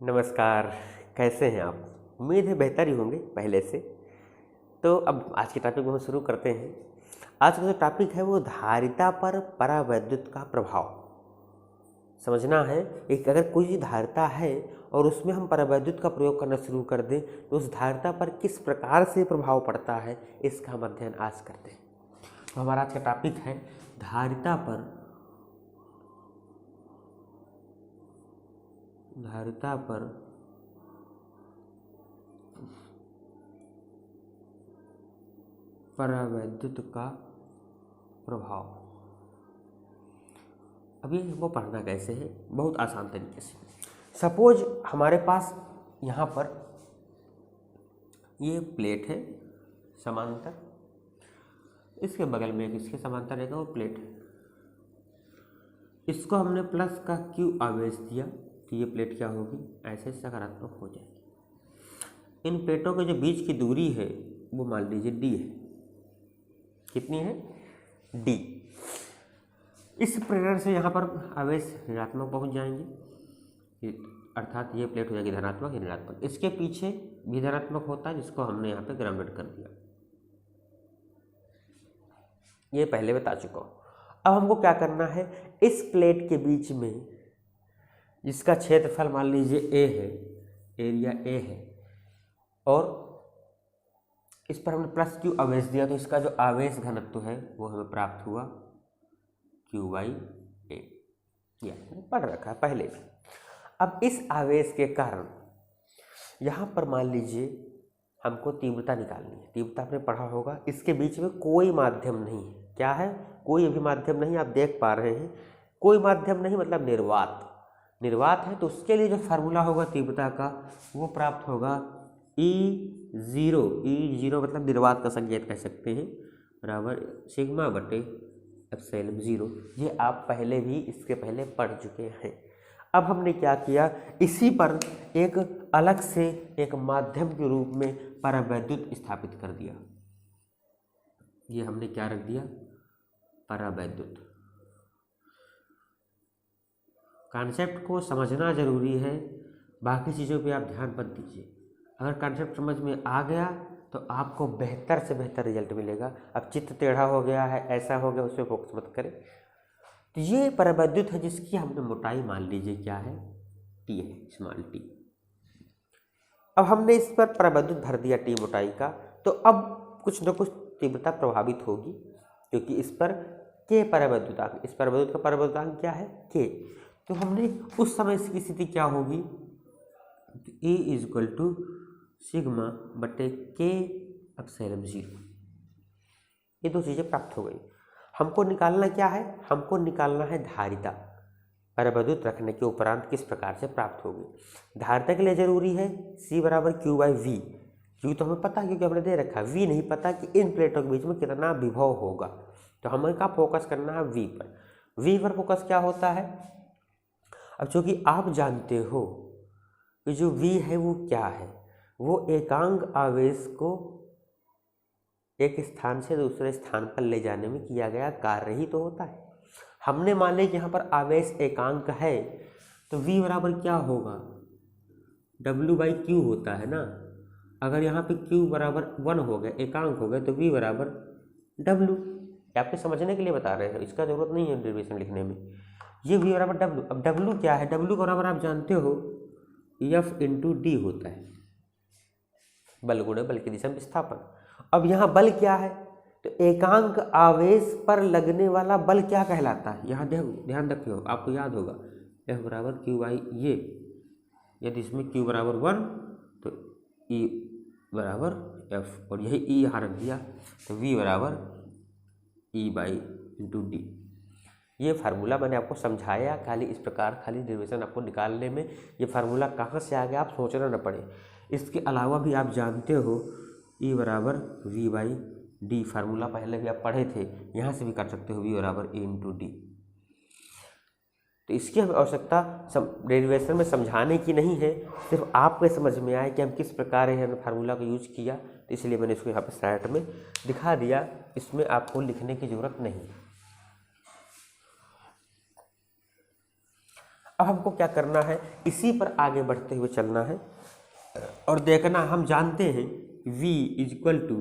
नमस्कार। कैसे हैं आप? उम्मीद है बेहतर ही होंगे पहले से। तो अब आज के टॉपिक को हम शुरू करते हैं। आज का जो टॉपिक है वो धारिता पर परावैद्युत का प्रभाव। समझना है एक अगर कोई धारिता है और उसमें हम परावैद्युत का प्रयोग करना शुरू कर दें तो उस धारिता पर किस प्रकार से प्रभाव पड़ता है, इसका हम अध्ययन आज करते हैं। तो हमारा आज का टॉपिक है धारिता पर परावैद्युत का प्रभाव। अभी हमको पढ़ना कैसे है, बहुत आसान तरीके से। सपोज हमारे पास यहाँ पर ये प्लेट है समांतर, इसके बगल में एक इसके समांतर रहेगा वो प्लेट है। इसको हमने प्लस का Q आवेश दिया तो ये प्लेट क्या होगी, ऐसे सकारात्मक हो जाएगी। इन प्लेटों के जो बीच की दूरी है वो मान लीजिए D है। कितनी है? D। इस प्रेरण से यहाँ पर आवेश ऋणात्मक पहुँच जाएंगे, अर्थात ये प्लेट हो जाएगी धनात्मक या ऋणात्मक। इसके पीछे भी धनात्मक होता है जिसको हमने यहाँ पे ग्राउंडेड कर दिया। ये पहले बता चुका हूँ। अब हमको क्या करना है, इस प्लेट के बीच में जिसका क्षेत्रफल मान लीजिए A है, एरिया A है, और इस पर हमने प्लस Q आवेश दिया तो इसका जो आवेश घनत्व है वो हमें प्राप्त हुआ Q/A। या पढ़ रखा है पहले भी। अब इस आवेश के कारण यहाँ पर मान लीजिए हमको तीव्रता निकालनी है। तीव्रता आपने पढ़ा होगा, इसके बीच में कोई माध्यम नहीं है। क्या है? कोई भी माध्यम नहीं। आप देख पा रहे हैं कोई माध्यम नहीं, मतलब निर्वात है। तो उसके लिए जो फार्मूला होगा तीव्रता का वो प्राप्त होगा E0 मतलब निर्वात का संकेत कह सकते हैं, बराबर सिग्मा बटे एप्सिलॉन 0। ये आप पहले भी इसके पहले पढ़ चुके हैं। अब हमने क्या किया, इसी पर एक अलग से एक माध्यम के रूप में परावैद्युत स्थापित कर दिया। ये हमने क्या रख दिया, परावैद्युत। कॉन्सेप्ट को समझना जरूरी है, बाकी चीज़ों पे आप ध्यान मत दीजिए। अगर कॉन्सेप्ट समझ में आ गया तो आपको बेहतर से बेहतर रिजल्ट मिलेगा। अब चित्र टेढ़ा हो गया है, ऐसा हो गया, उस पर फोकस मत करें। तो ये परावैद्युत है जिसकी हमने मोटाई मान लीजिए क्या है, T है, स्मॉल t। अब हमने इस पर परावैद्युत भर दिया T मोटाई का, तो अब कुछ न कुछ तीव्रता प्रभावित होगी क्योंकि इस पर K परावैद्युतांक, इस परावैद्युत का परावैद्युतांक क्या है, K। तो हमने उस समय इसकी स्थिति क्या होगी, E = सिग्मा बटे K एप्सिलॉन 0। ये दो चीज़ें प्राप्त हो गई। हमको निकालना क्या है, हमको निकालना है धारिता। परावैद्युत रखने के उपरांत किस प्रकार से प्राप्त होगी। धारिता के लिए जरूरी है C = Q/V। Q तो हमें पता है क्योंकि हमने दे रखा है, V नहीं पता कि इन प्लेटों के बीच में कितना विभव होगा। तो हमें क्या फोकस करना है, V पर। V पर फोकस क्या होता है। अब चूंकि आप जानते हो कि जो V है वो क्या है, वो एकांक आवेश को एक स्थान से दूसरे स्थान पर ले जाने में किया गया कार्य ही तो होता है। हमने मान लिया कि यहाँ पर आवेश एकांक है तो V बराबर क्या होगा, W/Q होता है ना। अगर यहाँ पे Q बराबर 1 हो गया, एकांक हो गए, तो V बराबर W। आपके समझने के लिए बता रहे हैं, इसका जरूरत नहीं है डेरिवेशन लिखने में। ये V बराबर W। अब W क्या है, W बराबर आप जानते हो F/D होता है, बल गुणे बल की दिशा में विस्थापन। अब यहाँ बल क्या है, तो एकांक आवेश पर लगने वाला बल क्या कहलाता है, यहाँ ध्यान रखियो, आपको याद होगा F = Q/, ये यदि इसमें Q = 1 तो E = F, और यही E यहाँ रख दिया तो V = E/D। ये फार्मूला मैंने आपको समझाया, खाली इस प्रकार खाली डेरिवेशन आपको निकालने में ये फार्मूला कहाँ से आ गया आप सोचना न पड़े। इसके अलावा भी आप जानते हो E = V/D, फार्मूला पहले भी आप पढ़े थे, यहाँ से भी कर सकते हो, V = E/D। तो इसकी हमें आवश्यकता डेरिवेशन में समझाने की नहीं है, सिर्फ आपको समझ में आए कि हम किस प्रकार है फार्मूला को यूज किया, तो इसलिए मैंने इसको यहाँ पर स्लाइड में दिखा दिया। इसमें आपको लिखने की जरूरत नहीं। अब हमको क्या करना है, इसी पर आगे बढ़ते हुए चलना है और देखना, हम जानते हैं V इक्वल टू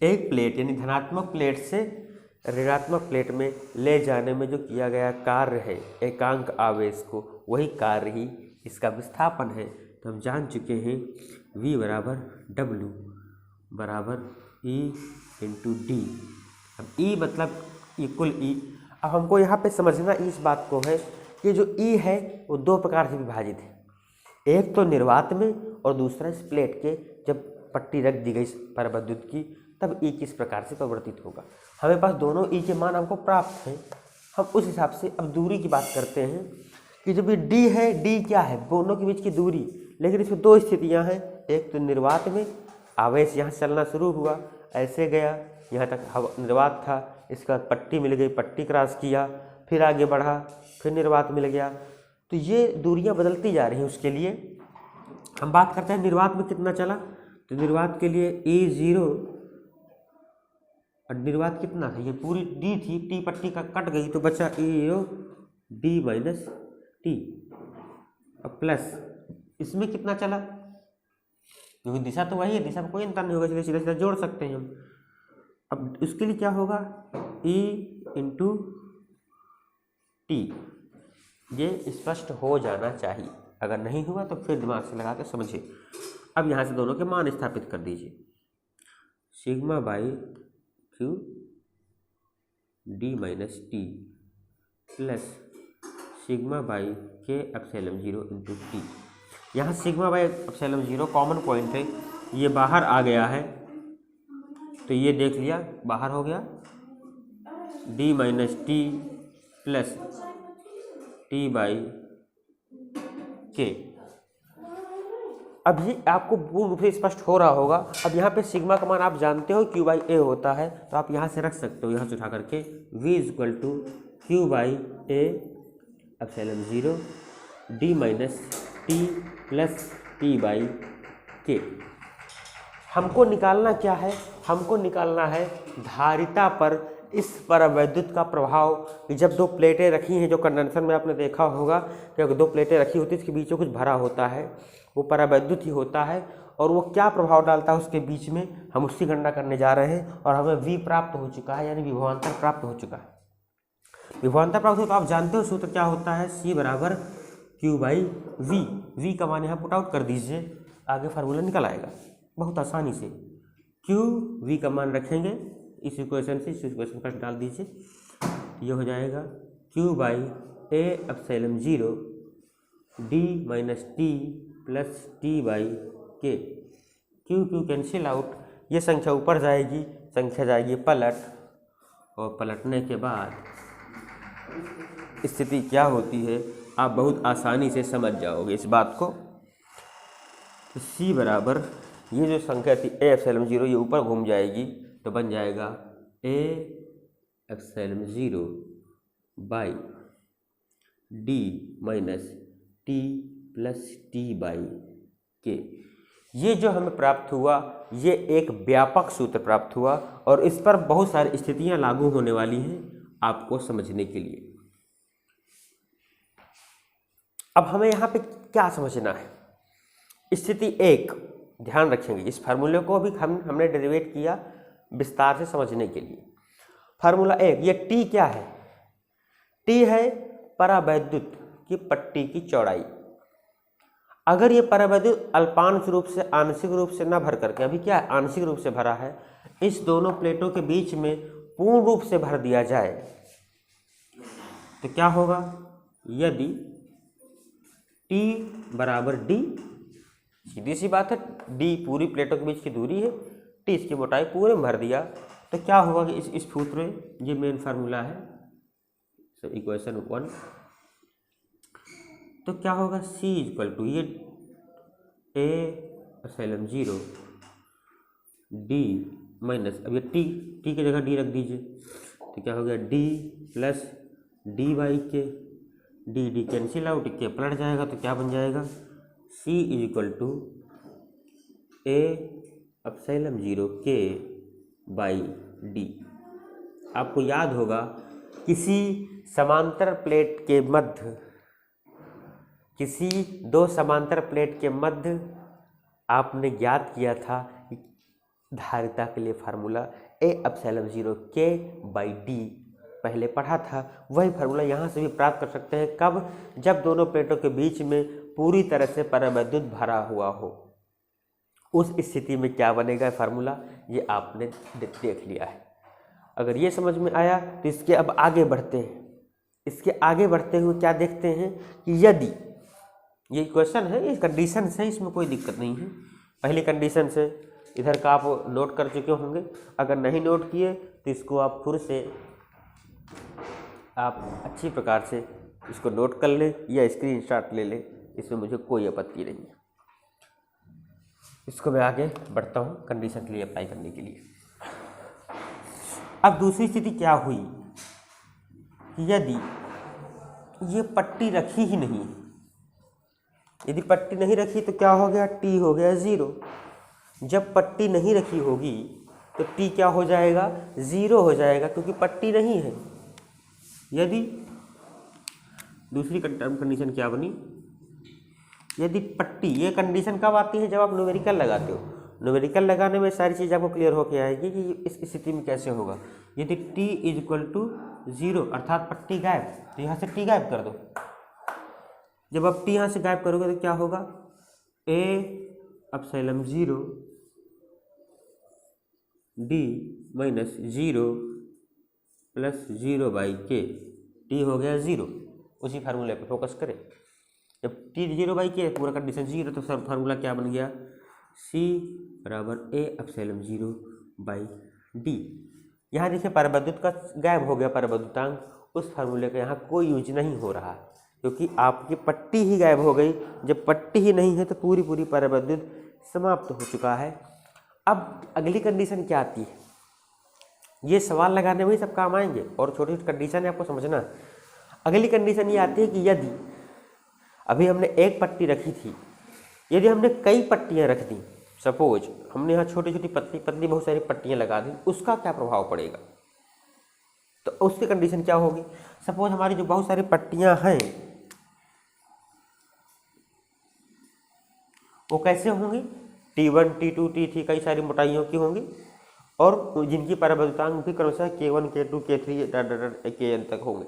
एक प्लेट यानी धनात्मक प्लेट से ऋणात्मक प्लेट में ले जाने में जो किया गया कार्य है एकांक आवेश को, वही कार्य ही इसका विस्थापन है। तो हम जान चुके हैं V बराबर W बराबर E इंटू डी। अब E मतलब इक्वल E। अब हमको यहाँ पे समझना इस बात को है कि जो E है वो दो प्रकार से विभाजित है, एक तो निर्वात में और दूसरा इस प्लेट के जब पट्टी रख दी गई परावैद्युत की तब E किस प्रकार से परिवर्तित होगा। हमें पास दोनों E के मान हमको प्राप्त हैं। हम उस हिसाब से अब दूरी की बात करते हैं कि जब ये D है, D क्या है, दोनों के बीच की दूरी। लेकिन इसमें दो स्थितियां हैं, एक तो निर्वात में आवेश यहाँ से चलना शुरू हुआ, ऐसे गया यहाँ तक निर्वात था, इसके बाद पट्टी मिल गई, पट्टी क्रॉस किया, फिर आगे बढ़ा, फिर निर्वात मिल गया। तो ये दूरियां बदलती जा रही हैं। उसके लिए हम बात करते हैं निर्वात में कितना चला। तो निर्वात के लिए E0 और निर्वात कितना था, ये पूरी D थी, T पट्टी का कट गई तो बचा E0 D माइनस T और प्लस इसमें कितना चला, क्योंकि दिशा तो वही है, दिशा में कोई अंतर नहीं होगा, इसलिए सीधा सीधा जोड़ सकते हैं हम। अब उसके लिए क्या होगा, E इंटू टी। ये स्पष्ट हो जाना चाहिए, अगर नहीं हुआ तो फिर दिमाग से लगा के समझिए। अब यहाँ से दोनों के मान स्थापित कर दीजिए, sigma by Q D minus T plus sigma by के एप्सिलॉन 0 इंटू टी। यहाँ sigma by epsilon 0 common point है, ये बाहर आ गया है तो ये देख लिया बाहर हो गया, D minus T plus T by के। अब ये आपको पूर्ण रूप से स्पष्ट हो रहा होगा। अब यहाँ पे सिग्मा का मान आप जानते हो क्यू बाई ए होता है, तो आप यहाँ से रख सकते हो, यहाँ से उठा करके v equal to Q by A epsilon 0 D minus T plus T by K. हमको निकालना क्या है, हमको निकालना है धारिता पर इस परावैद्युत का प्रभाव। कि जब दो प्लेटें रखी हैं, जो कंडेंसर में आपने देखा होगा कि अगर दो प्लेटें रखी होती है इसके बीच में कुछ भरा होता है, वो परावैद्युत ही होता है, और वो क्या प्रभाव डालता है उसके बीच में, हम उसकी गणना करने जा रहे हैं। और हमें V प्राप्त हो चुका है, यानी विभवांतर प्राप्त हो चुका है। विभवांतर प्राप्त हो तो आप जानते हो सूत्र क्या होता है, C बराबर Q बाई V। V का मान यहाँ पुट आउट कर दीजिए, आगे फार्मूला निकल आएगा बहुत आसानी से। Q V का मान रखेंगे इस इक्वेशन से, इस इक्वेशन पर डाल दीजिए, ये हो जाएगा Q by A epsilon 0 D minus T plus T by के। क्यू क्यू कैंसिल आउट, ये संख्या ऊपर जाएगी, संख्या जाएगी पलट, और पलटने के बाद स्थिति क्या होती है आप बहुत आसानी से समझ जाओगे इस बात को। तो C बराबर ये जो संख्या थी ए एप्सिलॉन 0, ये ऊपर घूम जाएगी तो बन जाएगा ए epsilon 0 by D minus T plus T by के। ये जो हमें प्राप्त हुआ ये एक व्यापक सूत्र प्राप्त हुआ, और इस पर बहुत सारी स्थितियां लागू होने वाली हैं आपको समझने के लिए। अब हमें यहाँ पे क्या समझना है, स्थिति एक, ध्यान रखेंगे इस फार्मूले को भी हमने डेरिवेट किया विस्तार से समझने के लिए। फार्मूला एक, ये टी क्या है, टी है परावैद्युत की पट्टी की चौड़ाई। अगर ये परावैद्युत अल्पांश रूप से आंशिक रूप से ना भर करके, अभी क्या है आंशिक रूप से भरा है, इस दोनों प्लेटों के बीच में पूर्ण रूप से भर दिया जाए तो क्या होगा, यदि T बराबर D, सीधी सी बात है, D पूरी प्लेटों के बीच की दूरी है, T इसकी मोटाई पूरे में भर दिया, तो क्या होगा कि इस सूत्र में ये मेन फार्मूला है, so इक्वेशन 1, तो क्या होगा C इक्वल टू ये ए एप्सिलॉन 0 D माइनस, अब ये T की जगह D रख दीजिए, तो क्या हो गया D plus D by K, D D cancel out, K पलट जाएगा तो क्या बन जाएगा, C is equal to A epsilon 0 K by D. आपको याद होगा किसी समांतर प्लेट के मध्य किसी दो समांतर प्लेट के मध्य आपने ज्ञात किया था धारिता के लिए फार्मूला A एप्सिलॉन 0 K/D पहले पढ़ा था, वही फार्मूला यहाँ से भी प्राप्त कर सकते हैं। कब? जब दोनों प्लेटों के बीच में पूरी तरह से परावैद्युत भरा हुआ हो। उस स्थिति में क्या बनेगा फार्मूला, ये आपने देख लिया है। अगर ये समझ में आया तो इसके अब आगे बढ़ते हैं। इसके आगे बढ़ते हुए क्या देखते हैं कि यदि ये क्वेश्चन है, ये कंडीशन है, इसमें कोई दिक्कत नहीं है। पहली कंडीशन से इधर का आप नोट कर चुके होंगे, अगर नहीं नोट किए तो इसको आप फिर से आप अच्छी प्रकार से इसको नोट कर लें या स्क्रीनशॉट ले लें, इसमें मुझे कोई आपत्ति नहीं है। इसको मैं आगे बढ़ता हूँ कंडीशन के लिए अप्लाई करने के लिए। अब दूसरी स्थिति क्या हुई, यदि ये पट्टी रखी ही नहीं, यदि पट्टी नहीं रखी तो क्या हो गया, टी हो गया 0। जब पट्टी नहीं रखी होगी तो टी क्या हो जाएगा, 0 हो जाएगा, क्योंकि पट्टी नहीं है। यदि दूसरी कंडीशन क्या बनी, यदि पट्टी, ये कंडीशन कब आती है, जब आप न्यूमेरिकल लगाते हो। न्यूमेरिकल लगाने में सारी चीज़ आपको क्लियर होके आएगी कि इस स्थिति में कैसे होगा। यदि t = 0 अर्थात पट्टी गायब, तो यहाँ से t गायब कर दो। जब आप t यहाँ से गायब करोगे तो क्या होगा, A epsilon 0 D - 0 + 0/K, t हो गया 0। उसी फार्मूले पे फोकस करें। जब t 0/K पूरा कंडीशन 0, तो फार्मूला क्या बन गया, C = A एप्सिलॉन 0/D। यहाँ देखिए परावैद्युत का गायब हो गया परावैद्युतांक, उस फार्मूले का यहाँ कोई यूज नहीं हो रहा, क्योंकि आपकी पट्टी ही गायब हो गई। जब पट्टी ही नहीं है तो पूरी परावैद्युत समाप्त हो चुका है। अब अगली कंडीशन क्या आती है, ये सवाल लगाने में ही सब काम आएंगे और छोटी छोटी कंडीशन है, आपको समझना। अगली कंडीशन ये आती है कि यदि अभी हमने एक पट्टी रखी थी, यदि हमने कई पट्टियाँ रख दी, सपोज हमने यहाँ छोटी छोटी पतली बहुत सारी पट्टियाँ लगा दी, उसका क्या प्रभाव पड़ेगा। तो उसकी कंडीशन क्या होगी, सपोज हमारी जो बहुत सारी पट्टियाँ हैं वो कैसे होंगी, T1 T2 T3 कई सारी मोटाइयों की होंगी, और जिनकी परावैद्युतांक भी क्रमशः K1 K2 K3 Kn तक होंगे।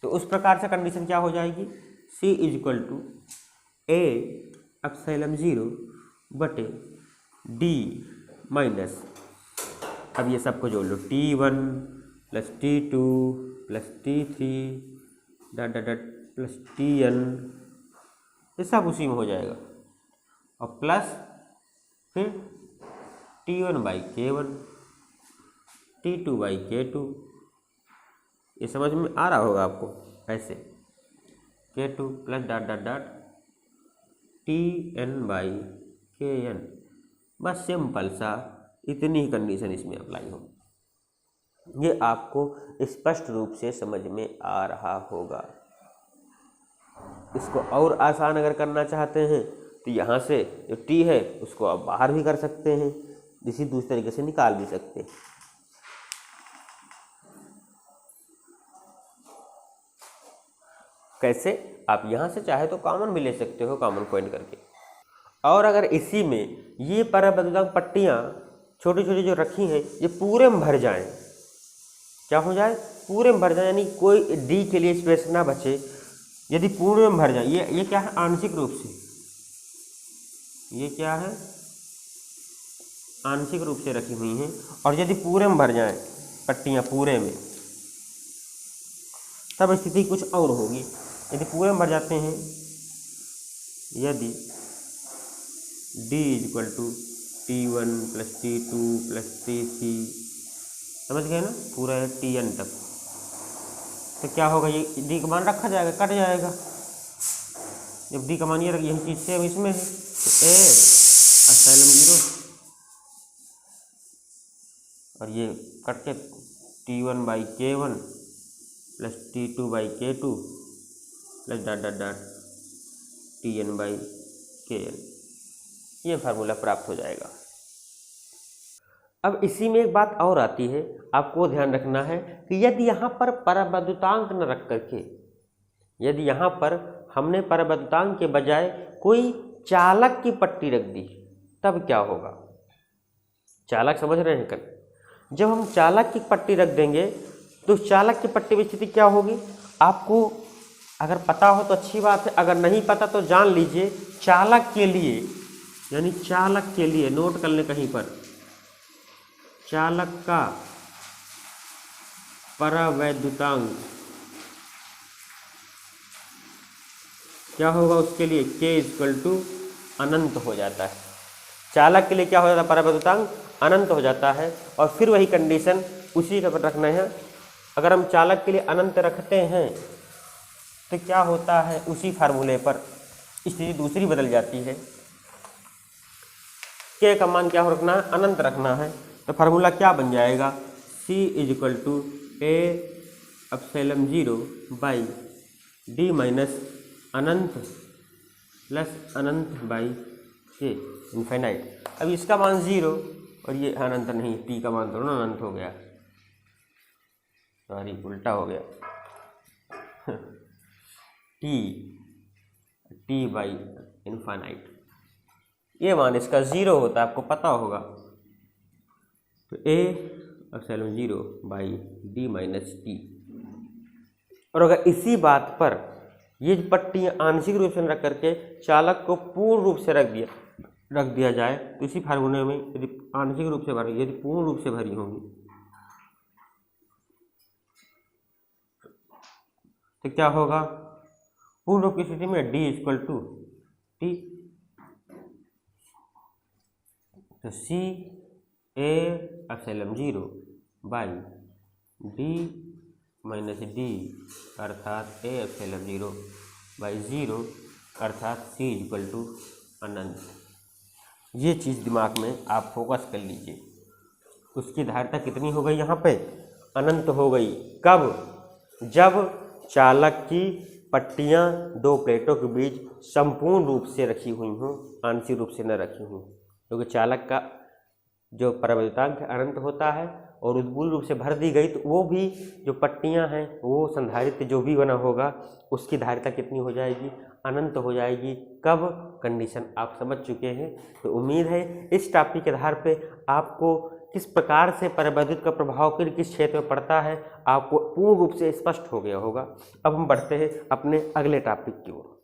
तो उस प्रकार से कंडीशन क्या हो जाएगी, C = A एप्सिलॉन 0 बटे D माइनस, अब ये सबको जोड़ लो, T1 + T2 + T3 + Tn, ये सब उसी में हो जाएगा, और प्लस फिर T1/K1 T2/K2, ये समझ में आ रहा होगा आपको, ऐसे K2 + Tn/Kn। बस सिंपल सा इतनी ही कंडीशन इसमें अप्लाई हो, ये आपको स्पष्ट रूप से समझ में आ रहा होगा। इसको और आसान अगर करना चाहते हैं तो यहाँ से जो टी है उसको आप बाहर भी कर सकते हैं, इसी दूसरे तरीके से निकाल भी सकते हैं। कैसे, आप यहाँ से चाहे तो कॉमन भी ले सकते हो, कॉमन पॉइंट करके। और अगर इसी में ये परावैद्युतांक पट्टियाँ छोटी छोटी जो रखी हैं ये पूरे में भर जाएं, क्या हो जाए, पूरे में भर जाए, यानी कोई डी के लिए स्पेस ना बचे। यदि पूरे में भर जाए, ये क्या है, आंशिक रूप से, ये क्या है, आंशिक रूप से रखी हुई हैं, और यदि पूरे में भर जाएं पट्टियाँ पूरे में, तब स्थिति कुछ और होगी। यदि पूरे में भर जाते हैं, यदि D = T1 + T2 + T3, समझ गए ना, पूरा है Tn तक, तो क्या होगा, ये D का मान रखा जाएगा, कट जाएगा। जब D का मान ये यही चीज़ सेम इसमें है, तो A एप्सिलॉन 0 और ये कट के T1/K1 + T2/K2 + Tn/Kn, ये फार्मूला प्राप्त हो जाएगा। अब इसी में एक बात और आती है, आपको ध्यान रखना है कि यदि यहाँ पर परावैद्युतांक न रख करके, यदि यहाँ पर हमने परवैद्युतांक के बजाय कोई चालक की पट्टी रख दी, तब क्या होगा? चालक समझ रहे हैं कर? जब हम चालक की पट्टी रख देंगे तो चालक की पट्टी में स्थिति क्या होगी? आपको अगर पता हो तो अच्छी बात है, अगर नहीं पता तो जान लीजिए। चालक के लिए, यानी चालक के लिए नोट कर लें कहीं पर, चालक का परावैद्युतांक क्या होगा? उसके लिए k अनंत हो जाता है। चालक के लिए क्या हो जाता है? परावैद्युतांक अनंत हो जाता है। और फिर वही कंडीशन उसी का रखना है। अगर हम चालक के लिए अनंत रखते हैं तो क्या होता है? उसी फार्मूले पर स्थिति दूसरी बदल जाती है। k का मान क्या हो रखना है? अनंत रखना है। तो फार्मूला क्या बन जाएगा? c = a epsilon 0 by d minus Anant plus Anant by k infinite. अब इसका मान 0 और ये अनंत नहीं, t का मान थोड़ा अनंत हो गया, सॉरी उल्टा हो गया t बाई इनफाइनाइट, ये मान इसका 0 होता है, आपको पता होगा। तो a epsilon 0 by d minus t। और अगर इसी बात पर ये पट्टियाँ आंशिक रूप से रख करके चालक को पूर्ण रूप से रख दिया जाए तो इसी फार्मूले में यदि आंशिक रूप से भरी, यदि पूर्ण रूप से भरी होंगी तो क्या होगा? पूर्ण रूप की स्थिति में d = t, तो c a epsilon 0 by d minus d अर्थात a एप्सिलॉन 0 बाई 0 अर्थात c = अनंत। ये चीज़ दिमाग में आप फोकस कर लीजिए। उसकी धारिता कितनी हो गई? यहाँ पे अनंत हो गई। कब? जब चालक की पट्टियाँ दो प्लेटों के बीच संपूर्ण रूप से रखी हुई हों, आंशिक रूप से न रखी हों, क्योंकि चालक का जो परावैद्युतांक अनंत होता है और उद्बुल रूप से भर दी गई तो वो भी जो पट्टियाँ हैं वो संधारित्र जो भी बना होगा उसकी धारिता कितनी हो जाएगी? अनंत हो जाएगी। कब? कंडीशन आप समझ चुके हैं। तो उम्मीद है इस टॉपिक के आधार पे आपको किस प्रकार से परावैद्युत का प्रभाव किस क्षेत्र में पड़ता है आपको पूर्ण रूप से स्पष्ट हो गया होगा। अब हम बढ़ते हैं अपने अगले टॉपिक की ओर।